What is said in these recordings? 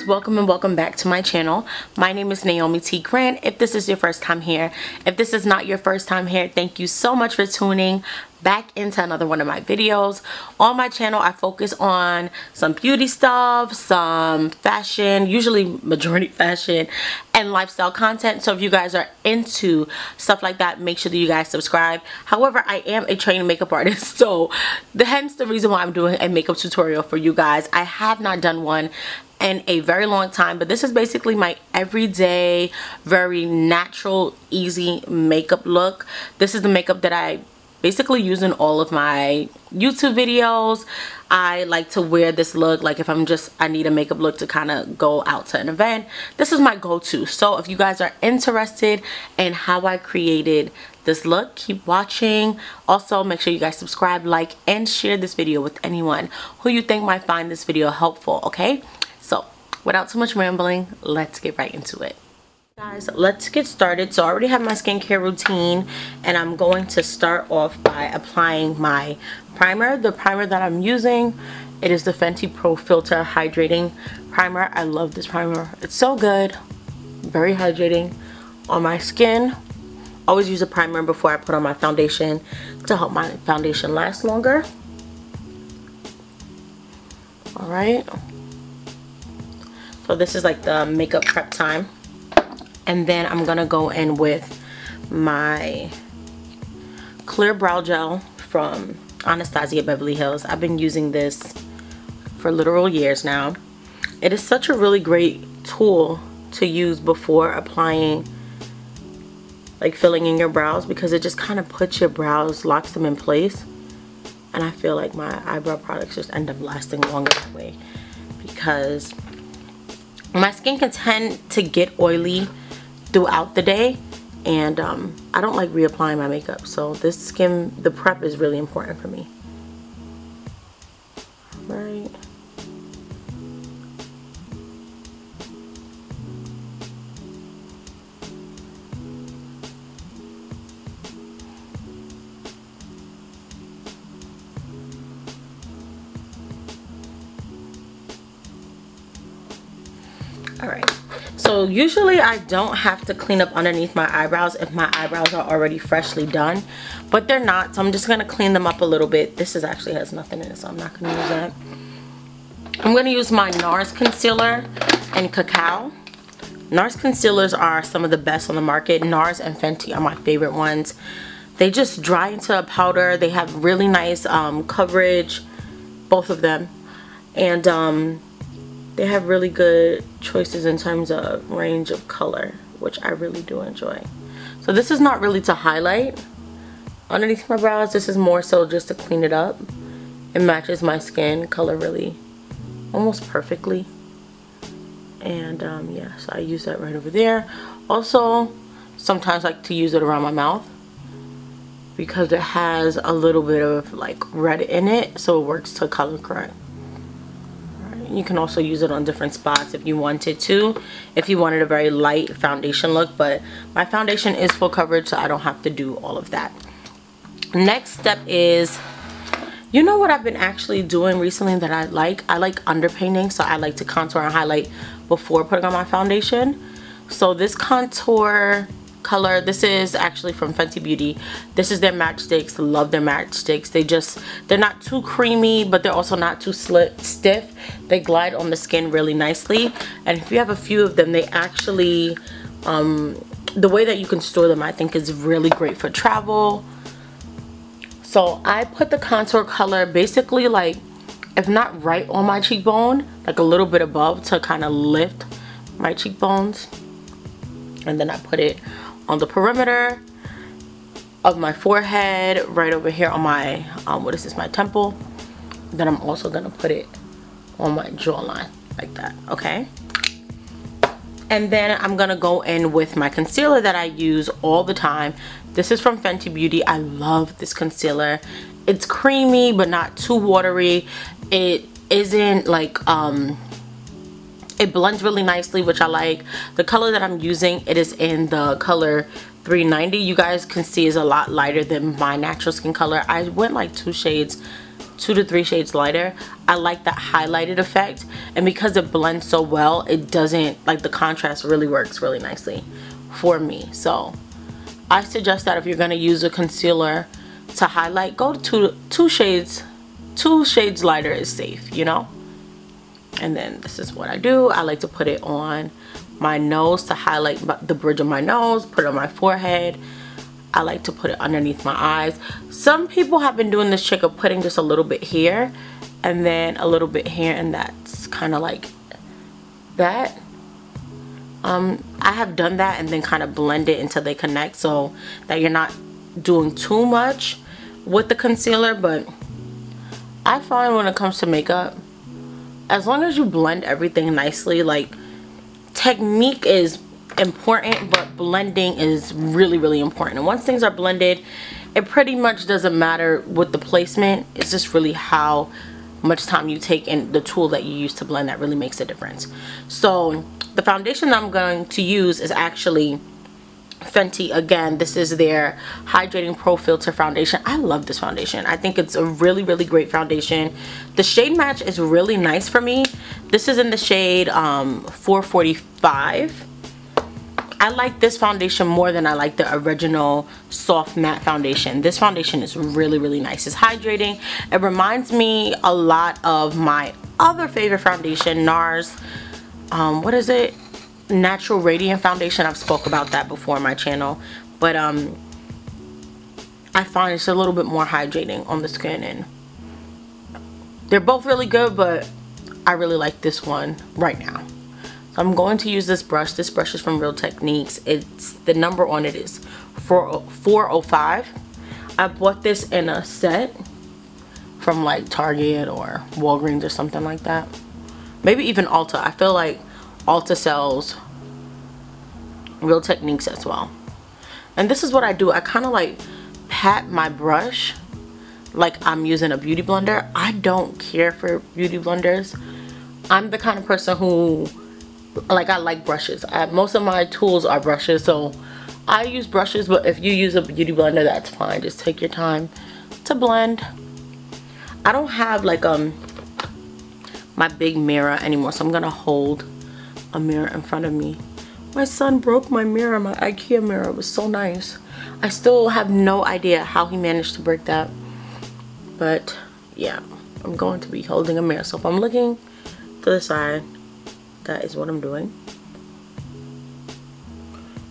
guys, welcome and welcome back to my channel. My name is Naomi T. Grant. If this is your first time here, if this is not your first time here, thank you so much for tuning back into another one of my videos. On my channel, I focus on some beauty stuff, some fashion, usually majority fashion, and lifestyle content. So if you guys are into stuff like that, make sure that you guys subscribe. However, I am a trained makeup artist, so hence the reason why I'm doing a makeup tutorial for you guys. I have not done one in a very long time, but this is basically my everyday, very natural, easy makeup look. This is the makeup that I basically use in all of my YouTube videos. I like to wear this look like if I need a makeup look to kind of go out to an event. This is my go-to. So if you guys are interested in how I created this look, keep watching. Also, make sure you guys subscribe, like, and share this video with anyone who you think might find this video helpful, okay? So without too much rambling, let's get right into it. Guys, let's get started. So I already have my skincare routine, and I'm going to start off by applying my primer. The primer that I'm using, it is the Fenty Pro Filter Hydrating Primer. I love this primer. It's so good, very hydrating on my skin. Always use a primer before I put on my foundation to help my foundation last longer. All right, so this is like the makeup prep time. And then I'm gonna go in with my clear brow gel from Anastasia Beverly Hills. I've been using this for literal years now. It is such a really great tool to use before applying, like filling in your brows, because it just kind of puts your brows, locks them in place. And I feel like my eyebrow products just end up lasting longer that way, because my skin can tend to get oily throughout the day, and I don't like reapplying my makeup, so the prep is really important for me. Right. All right. So usually I don't have to clean up underneath my eyebrows if my eyebrows are already freshly done, but they're not, so I'm just gonna clean them up a little bit. This actually has nothing in it, so I'm not gonna use that. I'm gonna use my Nars Concealer and Cacao. Nars Concealers are some of the best on the market. Nars and Fenty are my favorite ones. They just dry into a powder. They have really nice coverage, both of them, and they have really good choices in terms of range of color, which I really do enjoy. So this is not really to highlight underneath my brows. This is more so just to clean it up. It matches my skin color really almost perfectly. And yeah, so I use that right over there. Also, sometimes I like to use it around my mouth because it has a little bit of like red in it, so it works to color correct. You can also use it on different spots if you wanted to, if you wanted a very light foundation look, but my foundation is full coverage, so I don't have to do all of that. Next step is, you know what I've been actually doing recently that I like underpainting, so I like to contour and highlight before putting on my foundation. So this contour color, this is actually from Fenty Beauty. This is their matchsticks. Love their matchsticks. They're not too creamy, but they're also not too stiff. They glide on the skin really nicely, and if you have a few of them, they actually the way that you can store them, I think, is really great for travel. So I put the contour color basically, like, if not right on my cheekbone, like a little bit above, to kind of lift my cheekbones, and then I put it on the perimeter of my forehead, right over here on my what is this, my temple. Then I'm also gonna put it on my jawline like that, okay? And then I'm gonna go in with my concealer that I use all the time. This is from Fenty Beauty. I love this concealer. It's creamy but not too watery. It isn't like it blends really nicely, which I like. The color that I'm using, it is in the color 390. You guys can see is a lot lighter than my natural skin color. I went like 2 shades 2 to 3 shades lighter. I like that highlighted effect, and because it blends so well, it doesn't, like, the contrast really works really nicely for me. So I suggest that if you're going to use a concealer to highlight, go to two shades lighter is safe, you know. And then this is what I do. I like to put it on my nose to highlight the bridge of my nose, put it on my forehead. I like to put it underneath my eyes. Some people have been doing this trick of putting just a little bit here and then a little bit here, and that's kind of like that. I have done that and then kind of blend it until they connect so that you're not doing too much with the concealer. But I find when it comes to makeup, as long as you blend everything nicely, like, technique is important, but blending is really, really important. And once things are blended, it pretty much doesn't matter with the placement. It's just really how much time you take and the tool that you use to blend that really makes a difference. So the foundation that I'm going to use is actually Fenty. Again, this is their Hydrating Pro Filter foundation. I love this foundation. I think it's a really, really great foundation. The shade match is really nice for me. This is in the shade 445. I like this foundation more than I like the original soft matte foundation. This foundation is really, really nice. It's hydrating. It reminds me a lot of my other favorite foundation, Nars, what is it? Natural Radiant Foundation. I've spoke about that before on my channel. But I find it's a little bit more hydrating on the skin, and they're both really good, but I really like this one right now. I'm going to use this brush. This brush is from Real Techniques. It's, the number on it is 405. I bought this in a set from like Target or Walgreens or something like that. Maybe even Ulta. I feel like Ulta sells Real Techniques as well. And this is what I do. I kind of like pat my brush like I'm using a beauty blender. I don't care for beauty blenders. I'm the kind of person who, like, I like brushes. Most of my tools are brushes, so I use brushes. But if you use a beauty blender, that's fine. Just take your time to blend. I don't have like my big mirror anymore, so I'm gonna hold a mirror in front of me. My son broke my mirror, my IKEA mirror. It was so nice. I still have no idea how he managed to break that, but yeah, I'm going to be holding a mirror. So if I'm looking to the side, that is what I'm doing.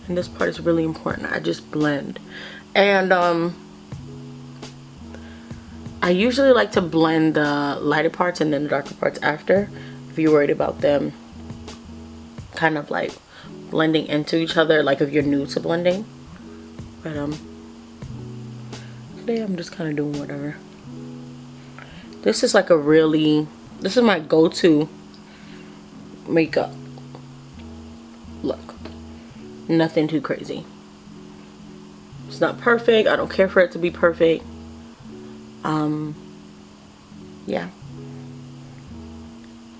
And this part is really important. I just blend. And I usually like to blend the lighter parts and then the darker parts after, if you're worried about them kind of like blending into each other, like if you're new to blending. But today I'm just kind of doing whatever. This is like a really, this is my go-to makeup look. Nothing too crazy. It's not perfect. I don't care for it to be perfect. Yeah,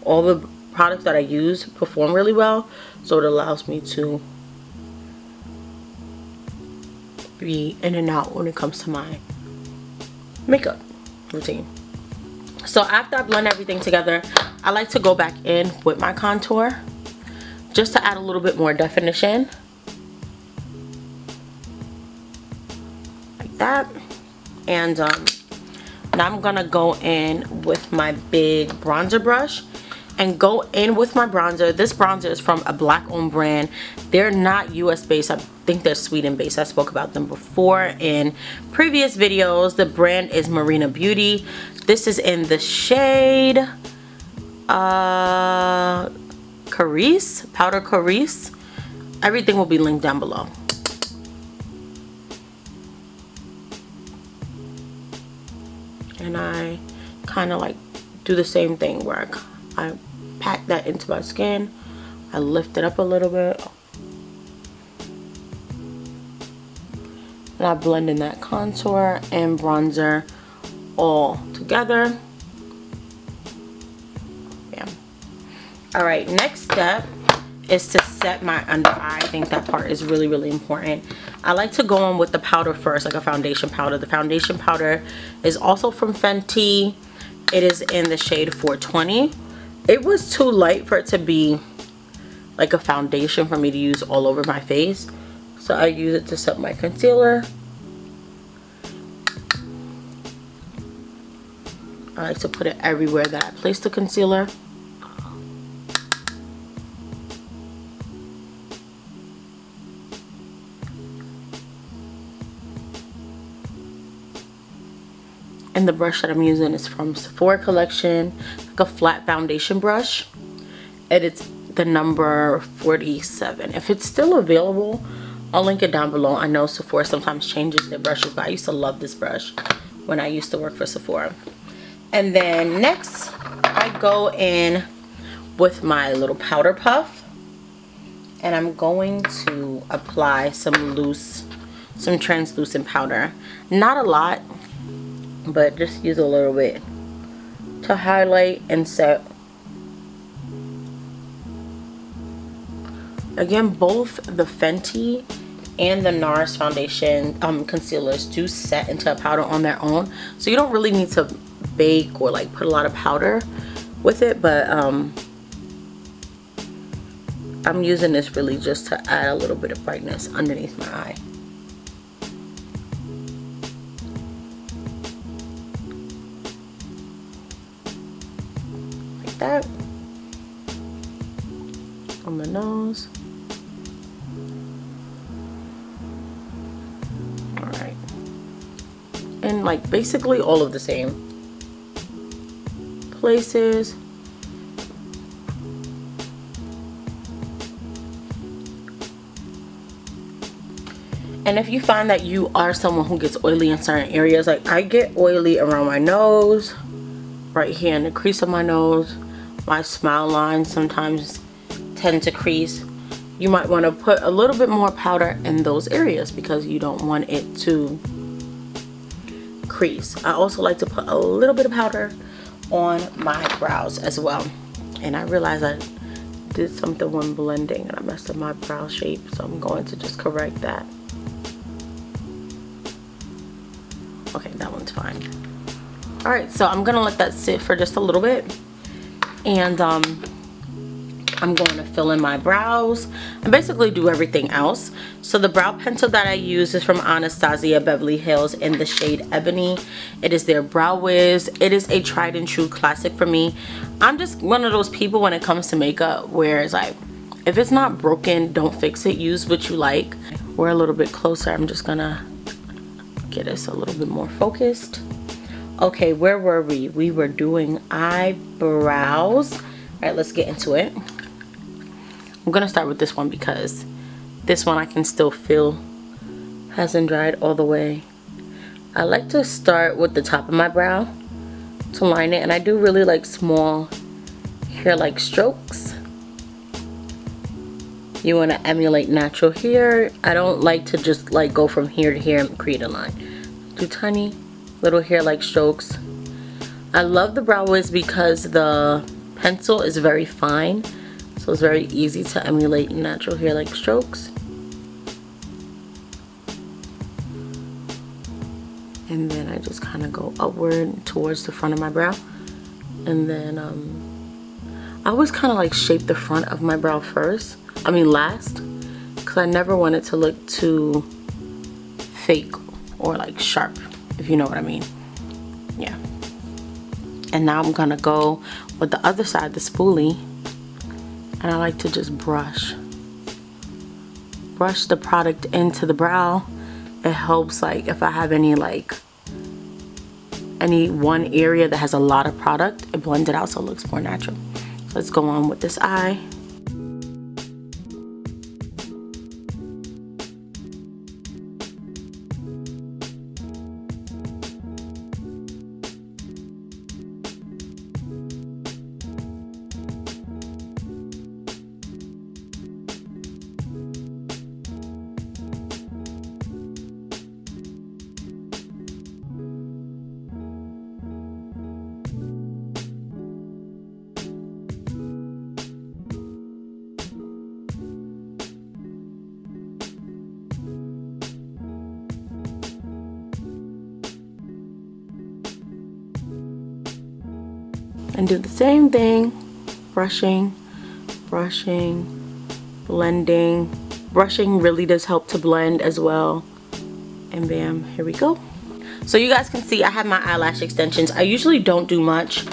all the products that I use perform really well, so it allows me to be in and out when it comes to my makeup routine. So after I blend everything together, I like to go back in with my contour just to add a little bit more definition, like that. And now I'm gonna go in with my big bronzer brush and go in with my bronzer. This bronzer is from a black owned brand. They're not US based. I think they're Sweden based. I spoke about them before in previous videos. The brand is Marina Beauty. This is in the shade Carice, Powder Carice. Everything will be linked down below. And I kind of like do the same thing where I pack that into my skin. I lift it up a little bit. And I blend in that contour and bronzer all together. Yeah. Alright, next step is to set my under eye. I think that part is really, really important. I like to go in with the powder first, like a foundation powder. The foundation powder is also from Fenty. It is in the shade 420. It was too light for it to be like a foundation for me to use all over my face. So I use it to set my concealer. I like to put it everywhere that I place the concealer. And the brush that I'm using is from Sephora collection, like a flat foundation brush. And it's the number 47. If it's still available, I'll link it down below. I know Sephora sometimes changes their brushes, but I used to love this brush when I used to work for Sephora. And then next, I go in with my little powder puff. And I'm going to apply some translucent powder. Not a lot, but just use a little bit to highlight and set. Again, both the Fenty and the Nars foundation concealers do set into a powder on their own, so you don't really need to bake or like put a lot of powder with it, but I'm using this really just to add a little bit of brightness underneath my eye. Like that. On the nose. Alright. And like basically all of the same places. And if you find that you are someone who gets oily in certain areas, like I get oily around my nose, right here in the crease of my nose, my smile lines sometimes tend to crease, you might want to put a little bit more powder in those areas because you don't want it to crease. I also like to put a little bit of powder on my brows as well. And I realized I did something when blending and I messed up my brow shape, so I'm going to just correct that. Okay, that one's fine. Alright, so I'm gonna let that sit for just a little bit, and I'm going to fill in my brows and basically do everything else. So the brow pencil that I use is from Anastasia Beverly Hills in the shade Ebony. It is their Brow Wiz. It is a tried and true classic for me. I'm just one of those people when it comes to makeup where it's like, if it's not broken, don't fix it. Use what you like. We're a little bit closer. I'm just gonna get us a little bit more focused. Okay, where were we? We were doing eyebrows. All right, let's get into it. I'm gonna start with this one because this one I can still feel hasn't dried all the way. I like to start with the top of my brow to line it, and I do really like small hair-like strokes. You want to emulate natural hair. I don't like to just like go from here to here and create a line. Do tiny little hair-like strokes. I love the Brow Wiz because the pencil is very fine, so it's very easy to emulate natural hair-like strokes. And then I just kind of go upward towards the front of my brow. And then I always kind of like shape the front of my brow first. I mean last, because I never want it to look too fake or like sharp, if you know what I mean. Yeah. And now I'm gonna go with the other side, the spoolie, and I like to just brush the product into the brow. It helps, like if I have any one area that has a lot of product, it blends it out so it looks more natural. So let's go on with this eye. and do the same thing. Brushing, brushing, blending. Brushing really does help to blend as well. And bam, here we go. So you guys can see I have my eyelash extensions. I usually don't do much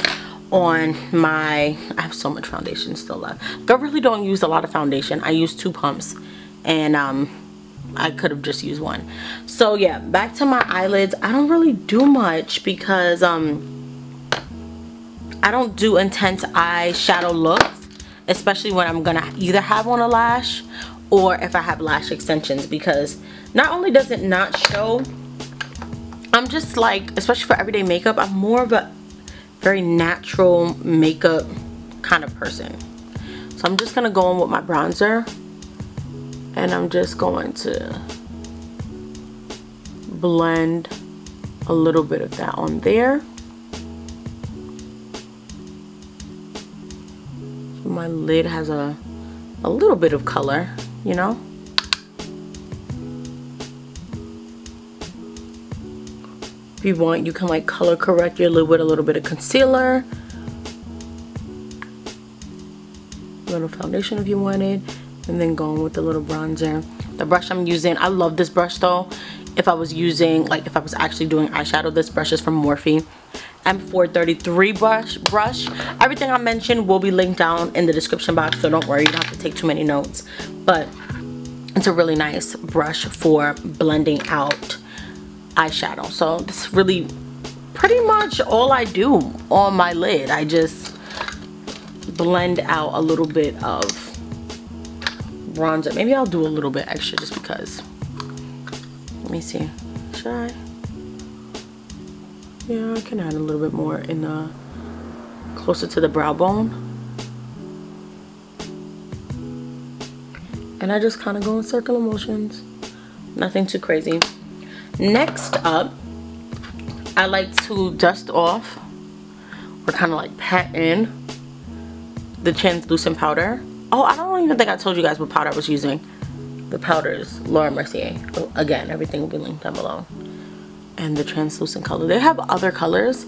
on my, I have so much foundation still left. I really don't use a lot of foundation. I use 2 pumps, and I could have just used 1. So yeah, back to my eyelids. I don't really do much because I don't do intense eyeshadow looks, especially when I'm gonna either have on a lash or if I have lash extensions, because not only does it not show, I'm just like, especially for everyday makeup, I'm more of a very natural makeup kind of person. So I'm just gonna go in with my bronzer, and I'm just going to blend a little bit of that on there. So my lid has a little bit of color, you know. If you want, you can like color correct your lid with a little bit of concealer, a little foundation if you wanted, and then going with the little bronzer. The brush I'm using, I love this brush though. If I was using, like if I was actually doing eyeshadow, this brush is from Morphe. M433 brush. Everything I mentioned will be linked down in the description box, so don't worry, you don't have to take too many notes. But it's a really nice brush for blending out eyeshadow. So this is really pretty much all I do on my lid. I just blend out a little bit of bronzer. Maybe I'll do a little bit extra just because. Let me see. Should I? Yeah, I can add a little bit more in the closer to the brow bone. And I just kind of go in circular motions. Nothing too crazy. Next up, I like to dust off or kind of like pat in the translucent powder. Oh, I don't even think I told you guys what powder I was using. The powder is Laura Mercier. Again, everything will be linked down below. And the translucent color. They have other colors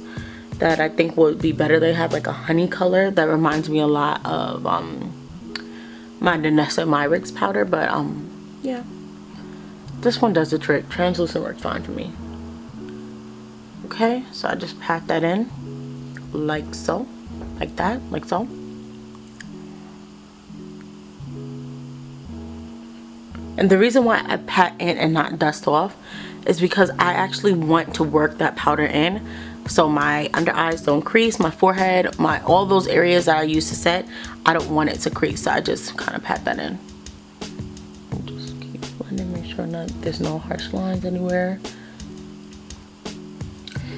that I think would be better. They have like a honey color that reminds me a lot of my Danessa Myricks powder, but yeah. This one does the trick. Translucent works fine for me. Okay, so I just pat that in like so, like that, like so. And the reason why I pat in and not dust off is because I actually want to work that powder in, so my under eyes don't crease, my forehead, all those areas that I used to set, I don't want it to crease, so I just kind of pat that in. Just keep blending, make sure there's no harsh lines anywhere.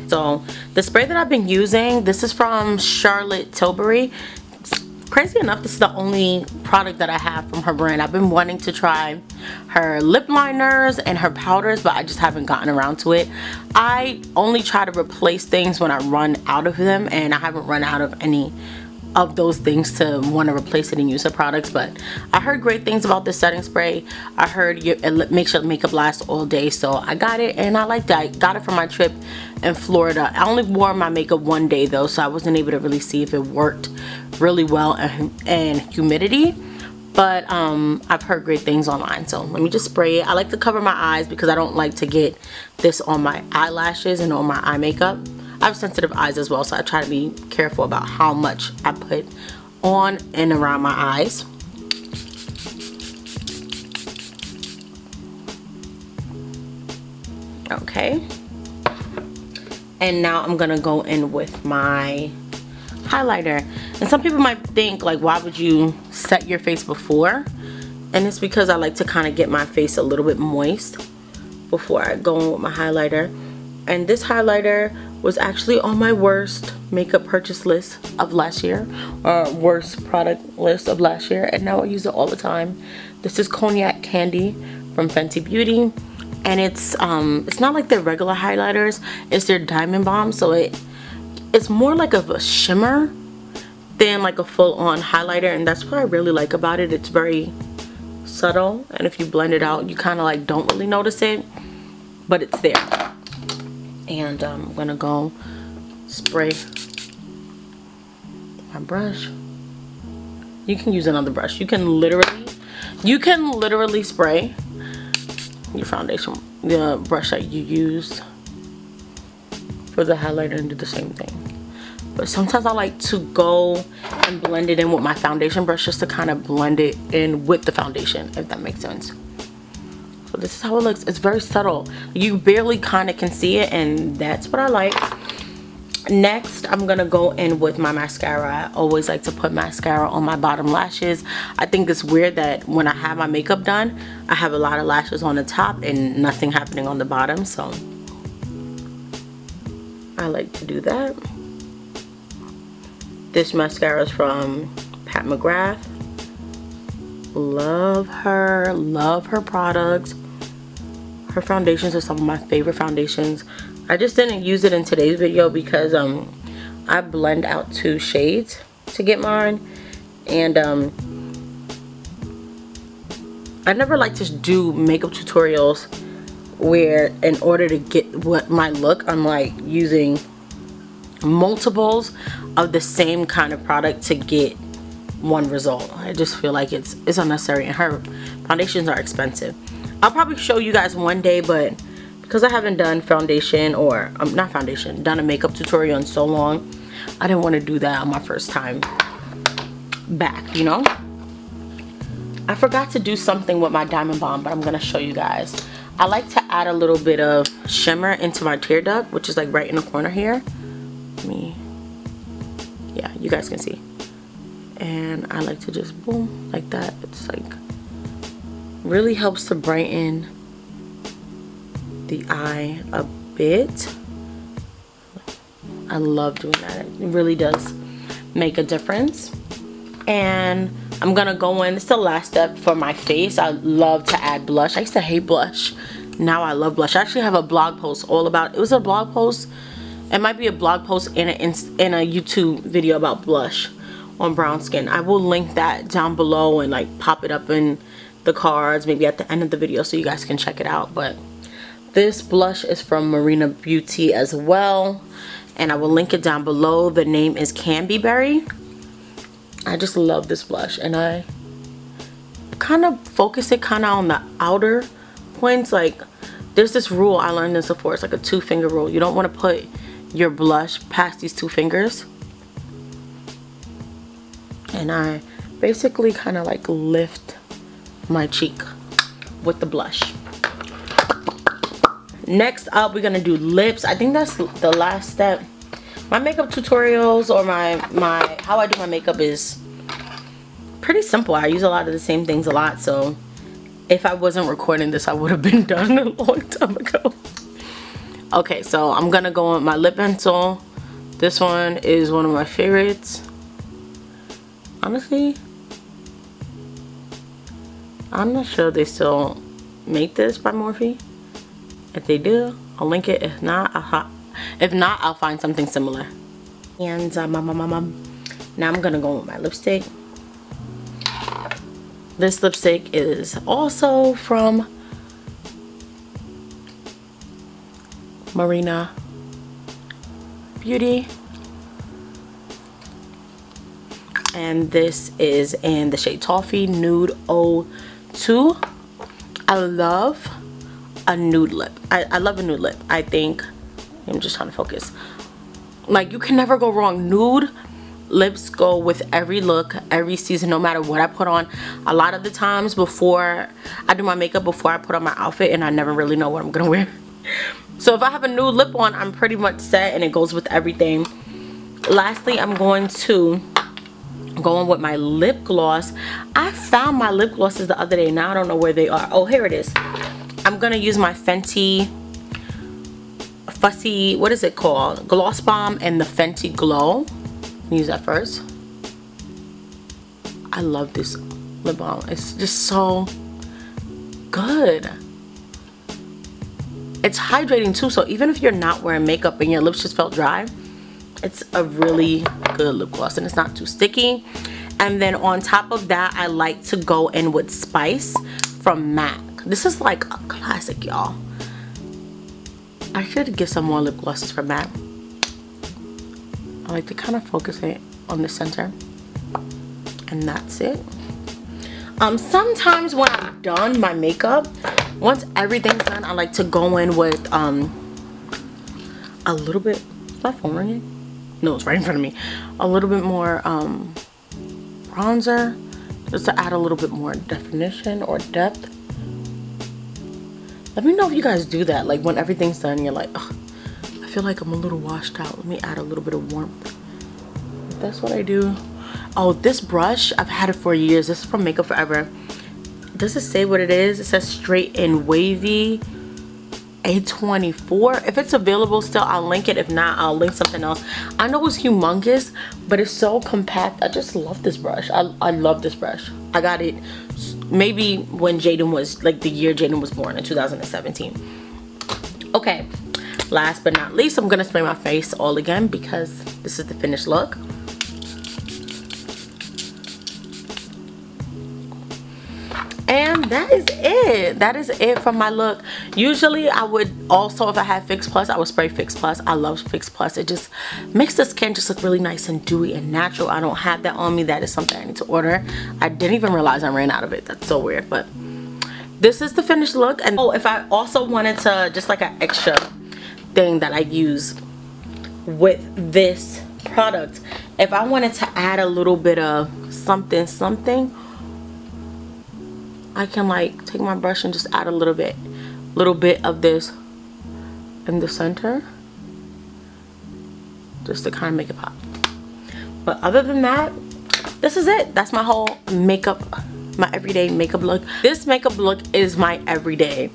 So the spray that I've been using, this is from Charlotte Tilbury. Crazy enough, this is the only product that I have from her brand. I've been wanting to try her lip liners and her powders, but I just haven't gotten around to it. I only try to replace things when I run out of them, and I haven't run out of any of those things to want to replace it and use her products. But I heard great things about this setting spray. I heard it makes your makeup last all day, so I got it and I liked it. I got it for my trip in Florida. I only wore my makeup one day though, so I wasn't able to really see if it worked really well in humidity, but I've heard great things online. So let me just spray it. I like to cover my eyes because I don't like to get this on my eyelashes and on my eye makeup. I have sensitive eyes as well, so I try to be careful about how much I put on and around my eyes. Okay, and now I'm gonna go in with my highlighter. And some people might think, like, why would you set your face before? And it's because I like to kind of get my face a little bit moist before I go in with my highlighter. And this highlighter was actually on my worst makeup purchase list of last year, or worst product list of last year, and now I use it all the time. This is Cognac Candy from Fenty Beauty, and it's not like their regular highlighters, it's their Diamond Bomb, so it's more like a shimmer than like a full-on highlighter, and that's what I really like about it. It's very subtle, and if you blend it out, you kind of like don't really notice it, but it's there. And I'm gonna go spray my brush. You can use another brush. You can literally spray your foundation, the brush that you used for the highlighter, and do the same thing. But sometimes I like to go and blend it in with my foundation brush just to kind of blend it in with the foundation, if that makes sense. So this is how it looks. It's very subtle. You barely kind of can see it, and that's what I like. Next, I'm gonna go in with my mascara. I always like to put mascara on my bottom lashes. I think it's weird that when I have my makeup done, I have a lot of lashes on the top and nothing happening on the bottom, so I like to do that. This mascara is from Pat McGrath. Love her products. Her foundations are some of my favorite foundations. I just didn't use it in today's video because I blend out 2 shades to get mine, and I never like to do makeup tutorials where in order to get what my look, I'm like using multiples of the same kind of product to get one result. I just feel like it's unnecessary, and her foundations are expensive. I'll probably show you guys one day, but because I haven't done foundation, or not foundation, done a makeup tutorial in so long, I didn't want to do that on my first time back, you know. I forgot to do something with my Diamond Bomb, but I'm gonna show you guys. I like to add a little bit of shimmer into my tear duct, which is like right in the corner here. Yeah, you guys can see. And I like to just boom like that. It's like really helps to brighten the eye a bit. I love doing that. It really does make a difference. And I'm gonna go in, it's the last step for my face. I love to add blush. I used to hate blush. Now I love blush. I actually have a blog post all about it. Was a blog post. It might be a blog post in a YouTube video about blush on brown skin. I will link that down below and like pop it up in the cards, maybe at the end of the video, so you guys can check it out. But this blush is from Marina Beauty as well, and I will link it down below. The name is Candy Berry. I just love this blush, and I kind of focus it kind of on the outer points. Like there's this rule I learned in Sephora. It's like a 2-finger rule. You don't want to put your blush past these 2 fingers. And I basically kind of like lift my cheek with the blush. Next up, we're gonna do lips. I think that's the last step. My makeup tutorials, or my how I do my makeup, is pretty simple. I use a lot of the same things a lot, so if I wasn't recording this, I would have been done a long time ago. Okay, so I'm gonna go with my lip pencil. This one is one of my favorites. Honestly, I'm not sure they still make this by Morphe. If they do, I'll link it. If not, I'll find something similar. And now I'm gonna go with my lipstick. This lipstick is also from Marina Beauty, and this is in the shade Toffee Nude 02. I love a nude lip. I love a nude lip. I think, I'm just trying to focus, like you can never go wrong. Nude lips go with every look, every season, no matter what I put on. A lot of the times before I do my makeup, before I put on my outfit, and I never really know what I'm gonna wear. So if I have a nude lip on, I'm pretty much set, and it goes with everything. Lastly, I'm going to go in with my lip gloss. I found my lip glosses the other day. Now I don't know where they are. Oh, here it is. I'm gonna use my Fenty Fussy, what is it called? Gloss Bomb, and the Fenty Glow. Use that first. I love this lip balm. It's just so good. It's hydrating too, so even if you're not wearing makeup and your lips just felt dry, it's a really good lip gloss, and it's not too sticky. And then on top of that, I like to go in with Spice from MAC. This is like a classic, y'all. I should get some more lip glosses from MAC. I like to kind of focus it on the center, and that's it. Sometimes when I'm done my makeup, once everything's done, I like to go in with a little bit, is my phone ringing? No, it's right in front of me. A little bit more bronzer, just to add a little bit more definition or depth. Let me know if you guys do that, like when everything's done you're like, ugh, I feel like I'm a little washed out, let me add a little bit of warmth. That's what I do. Oh, this brush, I've had it for years. This is from Makeup Forever. Does it say what it is? It says Straight and Wavy A24. If it's available still, I'll link it. If not, I'll link something else. I know it's humongous, but it's so compact. I just love this brush. I love this brush. I got it maybe when Jaden was, like the year Jaden was born, in 2017. Okay, last but not least, I'm gonna spray my face all again because this is the finished look. And that is it. That is it for my look. Usually I would also, if I had Fix Plus, I would spray Fix Plus. I love Fix Plus. It just makes the skin just look really nice and dewy and natural. I don't have that on me. That is something I need to order. I didn't even realize I ran out of it. That's so weird. But this is the finished look. And oh, if I also wanted to, just like an extra thing that I use with this product, if I wanted to add a little bit of something, I can like take my brush and just add a little bit of this in the center, just to kind of make it pop. But other than that, this is it. That's my whole makeup, my everyday makeup look. This makeup look is my everyday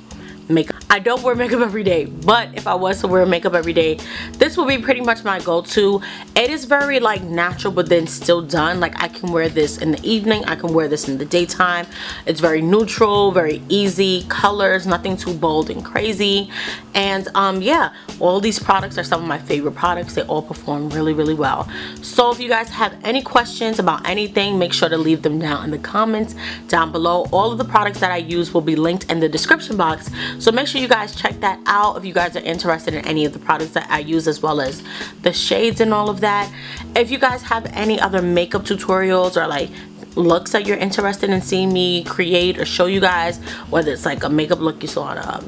makeup. I don't wear makeup every day, but if I was to wear makeup every day, this will be pretty much my go-to. It is very like natural, but then still done. Like I can wear this in the evening, I can wear this in the daytime. It's very neutral, very easy colors, nothing too bold and crazy. And yeah, all these products are some of my favorite products. They all perform really, really well. So if you guys have any questions about anything, make sure to leave them down in the comments down below. All of the products that I use will be linked in the description box, so make sure you guys check that out if you guys are interested in any of the products that I use, as well as the shades and all of that. If you guys have any other makeup tutorials or like looks that you're interested in seeing me create or show you guys, whether it's like a makeup look you saw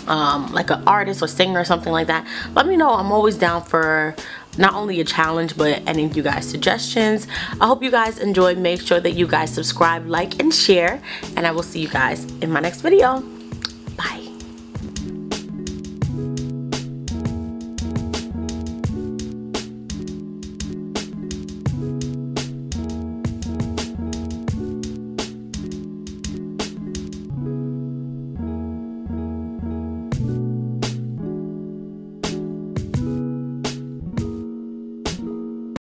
on like an artist or singer or something like that, let me know. I'm always down for not only a challenge, but any of you guys suggestions. I hope you guys enjoyed. Make sure that you guys subscribe, like, and share, and I will see you guys in my next video.